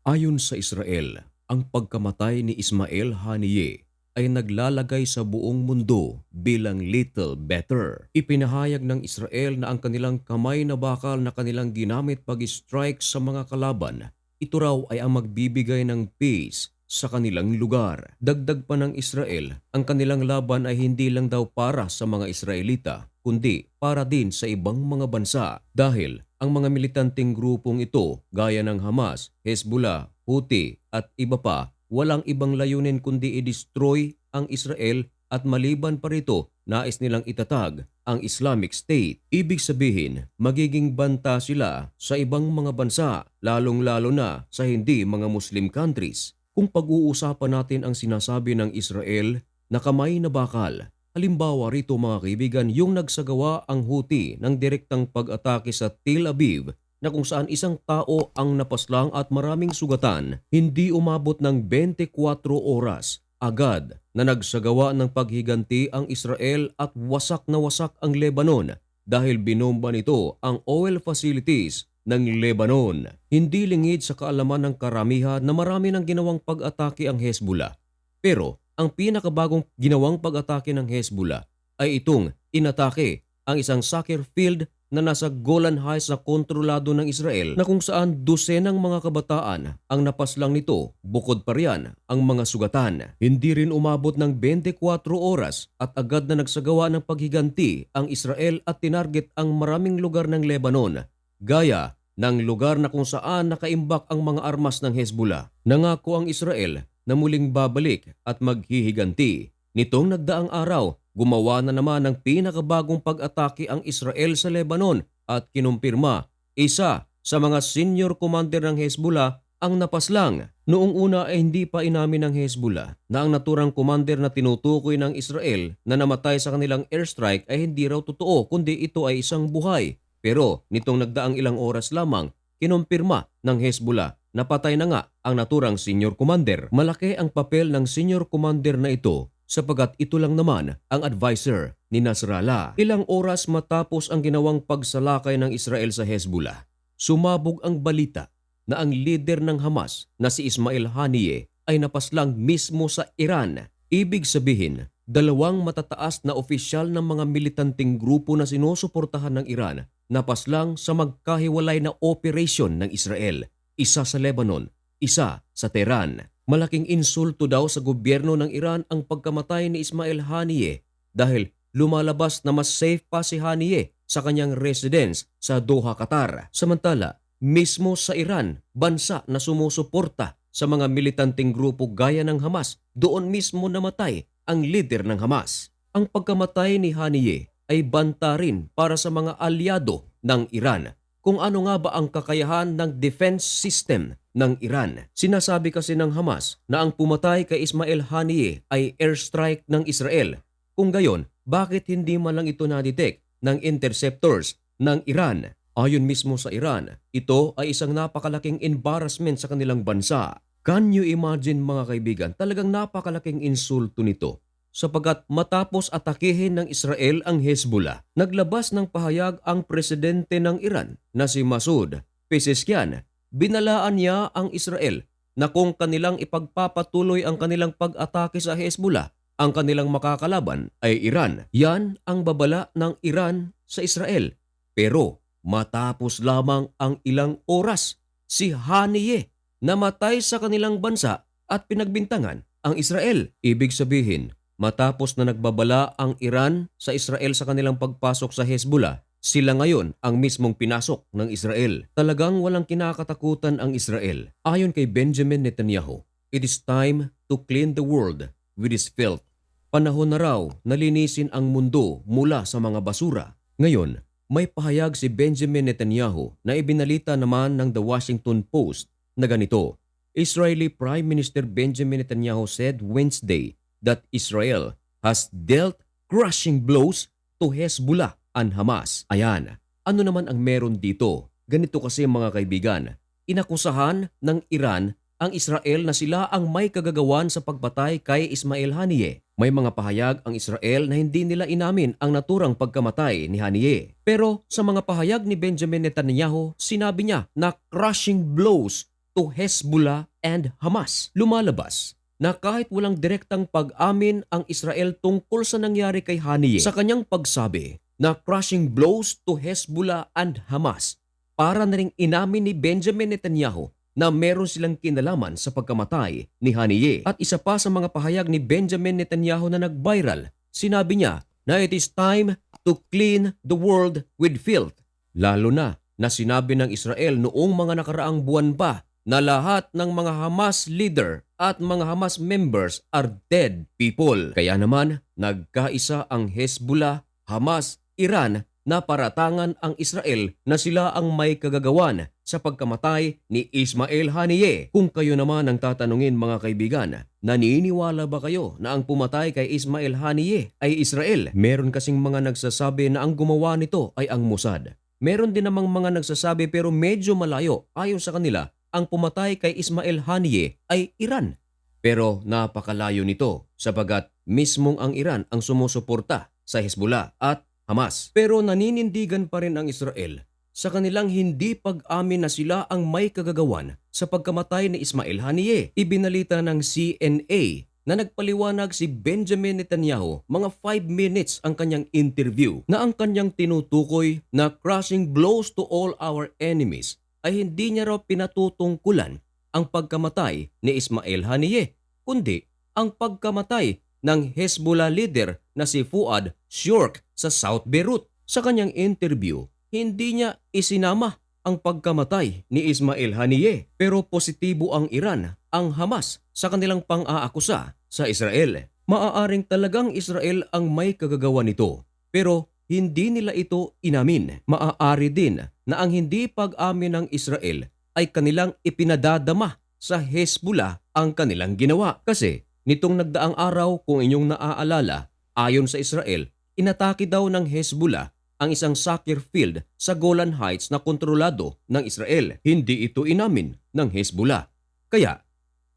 Ayon sa Israel, ang pagkamatay ni Ismael Haniyeh ay naglalagay sa buong mundo bilang little better. Ipinahayag ng Israel na ang kanilang kamay na bakal na kanilang ginamit pag-strike sa mga kalaban, ito raw ay ang magbibigay ng peace sa kanilang lugar. Dagdag pa ng Israel, ang kanilang laban ay hindi lang daw para sa mga Israelita, kundi para din sa ibang mga bansa dahil ang mga militanteng grupong ito gaya ng Hamas, Hezbollah, Houthi at iba pa walang ibang layunin kundi i-destroy ang Israel at maliban pa rito nais nilang itatag ang Islamic State. Ibig sabihin magiging banta sila sa ibang mga bansa lalong-lalo na sa hindi mga Muslim countries. Kung pag-uusapan natin ang sinasabi ng Israel na kamay na bakal, halimbawa rito mga kaibigan, yung nagsagawa ang Houthi ng direktang pag-atake sa Tel Aviv na kung saan isang tao ang napaslang at maraming sugatan, hindi umabot ng 24 oras. Agad na nagsagawa ng paghiganti ang Israel at wasak na wasak ang Lebanon dahil binomba nito ang oil facilities ng Lebanon. Hindi lingid sa kaalaman ng karamihan na marami ng ginawang pag-atake ang Hezbollah. Pero ang pinakabagong ginawang pag-atake ng Hezbollah ay itong inatake ang isang soccer field na nasa Golan Heights na kontrolado ng Israel na kung saan dosenang mga kabataan ang napaslang nito, bukod pa riyan ang mga sugatan. Hindi rin umabot ng 24 oras at agad na nagsagawa ng paghiganti ang Israel at tinarget ang maraming lugar ng Lebanon, gaya ng lugar na kung saan nakaimbak ang mga armas ng Hezbollah. Nangako ang Israel na muling babalik at maghihiganti. Nitong nagdaang araw, gumawa na naman ng pinakabagong pag-atake ang Israel sa Lebanon at kinumpirma isa sa mga senior commander ng Hezbollah ang napaslang. Noong una ay hindi pa inamin ng Hezbollah na ang naturang commander na tinutukoy ng Israel na namatay sa kanilang airstrike ay hindi raw totoo kundi ito ay isang buhay. Pero nitong nagdaang ilang oras lamang, kinumpirma ng Hezbollah na patay na nga ang naturang senior commander. Malaki ang papel ng senior commander na ito sapagat ito lang naman ang advisor ni Nasrallah. Ilang oras matapos ang ginawang pagsalakay ng Israel sa Hezbollah, sumabog ang balita na ang leader ng Hamas na si Ismael Haniyeh ay napaslang mismo sa Iran. Ibig sabihin, dalawang matataas na opisyal ng mga militanteng grupo na sinusuportahan ng Iran napaslang sa magkahiwalay na operasyon ng Israel. Isa sa Lebanon, isa sa Tehran. Malaking insulto daw sa gobyerno ng Iran ang pagkamatay ni Ismael Haniyeh dahil lumalabas na mas safe pa si Haniyeh sa kanyang residence sa Doha, Qatar. Samantala, mismo sa Iran, bansa na sumusuporta sa mga militanteng grupo gaya ng Hamas, doon mismo namatay ang leader ng Hamas. Ang pagkamatay ni Haniyeh ay banta rin para sa mga alyado ng Iran. Kung ano nga ba ang kakayahan ng defense system ng Iran. Sinasabi kasi ng Hamas na ang pumatay kay Ismael Haniyeh ay airstrike ng Israel. Kung gayon, bakit hindi man lang ito na-detect ng interceptors ng Iran? Ayon mismo sa Iran, ito ay isang napakalaking embarrassment sa kanilang bansa. Can you imagine mga kaibigan, talagang napakalaking insulto nito. Sapagat matapos atakehin ng Israel ang Hezbollah, naglabas ng pahayag ang presidente ng Iran na si Masoud Pezeshkian. Binalaan niya ang Israel na kung kanilang ipagpapatuloy ang kanilang pag-atake sa Hezbollah, ang kanilang makakalaban ay Iran. Yan ang babala ng Iran sa Israel. Pero matapos lamang ang ilang oras, si Haniyeh namatay sa kanilang bansa at pinagbintangan ang Israel. Ibig sabihin, matapos na nagbabala ang Iran sa Israel sa kanilang pagpasok sa Hezbollah, sila ngayon ang mismong pinasok ng Israel. Talagang walang kinakatakutan ang Israel. Ayon kay Benjamin Netanyahu, it is time to clean the world with its filth. Panahon na raw na linisin ang mundo mula sa mga basura. Ngayon, may pahayag si Benjamin Netanyahu na ibinalita naman ng The Washington Post na ganito. Israeli Prime Minister Benjamin Netanyahu said Wednesday that Israel has dealt crushing blows to Hezbollah and Hamas. Ayan, ano naman ang meron dito? Ganito kasi mga kaibigan, inakusahan ng Iran ang Israel na sila ang may kagagawan sa pagpatay kay Ismael Haniyeh. May mga pahayag ang Israel na hindi nila inamin ang naturang pagkamatay ni Haniyeh. Pero sa mga pahayag ni Benjamin Netanyahu, sinabi niya na crushing blows to Hezbollah and Hamas. Lumalabas na kahit walang direktang pag-amin ang Israel tungkol sa nangyari kay Haniyeh sa kanyang pagsabi na crushing blows to Hezbollah and Hamas, para na ring inamin ni Benjamin Netanyahu na meron silang kinalaman sa pagkamatay ni Haniyeh. At isa pa sa mga pahayag ni Benjamin Netanyahu na nag-viral, sinabi niya na it is time to clean the world with filth. Lalo na sinabi ng Israel noong mga nakaraang buwan pa na lahat ng mga Hamas leader at mga Hamas members are dead people. Kaya naman, nagkaisa ang Hezbollah, Hamas, Iran na paratangan ang Israel na sila ang may kagagawan sa pagkamatay ni Ismael Haniyeh. Kung kayo naman ang tatanungin mga kaibigan, naniniwala ba kayo na ang pumatay kay Ismael Haniyeh ay Israel? Meron kasing mga nagsasabi na ang gumawa nito ay ang Mossad. Meron din namang mga nagsasabi pero medyo malayo ayon sa kanila, ang pumatay kay Ismael Haniyeh ay Iran. Pero napakalayo nito sapagat mismong ang Iran ang sumusuporta sa Hezbollah at Hamas. Pero naninindigan pa rin ang Israel sa kanilang hindi pag-amin na sila ang may kagagawan sa pagkamatay ni Ismael Haniyeh. Ibinalita ng CNA na nagpaliwanag si Benjamin Netanyahu mga 5 minutes ang kanyang interview na ang kanyang tinutukoy na crushing blows to all our enemies ay hindi niya raw pinatutungkulan ang pagkamatay ni Ismael Haniyeh, kundi ang pagkamatay ng Hezbollah leader na si Fuad Shork sa South Beirut. Sa kanyang interview, hindi niya isinama ang pagkamatay ni Ismael Haniyeh, pero positibo ang Iran, ang Hamas sa kanilang pang-aakusa sa Israel. Maaaring talagang Israel ang may kagagawa nito, pero hindi nila ito inamin. Maaari din na ang hindi pag-amin ng Israel ay kanilang ipinadadama sa Hezbollah ang kanilang ginawa. Kasi nitong nagdaang araw, kung inyong naaalala, ayon sa Israel, inatake daw ng Hezbollah ang isang soccer field sa Golan Heights na kontrolado ng Israel. Hindi ito inamin ng Hezbollah. Kaya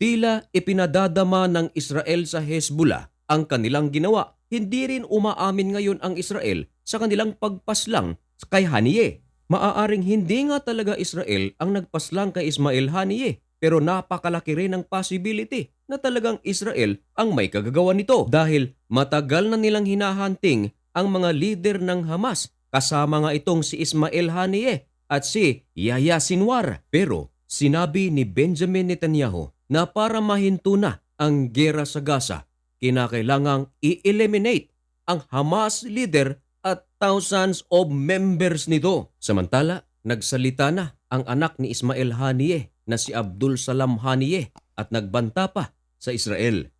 tila ipinadadama ng Israel sa Hezbollah ang kanilang ginawa. Hindi rin umaamin ngayon ang Israel sa kanilang pagpaslang kay Haniyeh. Maaaring hindi nga talaga Israel ang nagpaslang kay Ismael Haniyeh, pero napakalaki rin ang possibility na talagang Israel ang may kagagawa nito dahil matagal na nilang hinahunting ang mga leader ng Hamas, kasama nga itong si Ismael Haniyeh at si Yahya Sinwar. Pero sinabi ni Benjamin Netanyahu na para mahinto na ang gera sa Gaza, kinakailangang i-eliminate ang Hamas leader at thousands of members nito. Samantala, nagsalita na ang anak ni Ismael Haniyeh na si Abdul Salam Haniyeh at nagbanta pa sa Israel.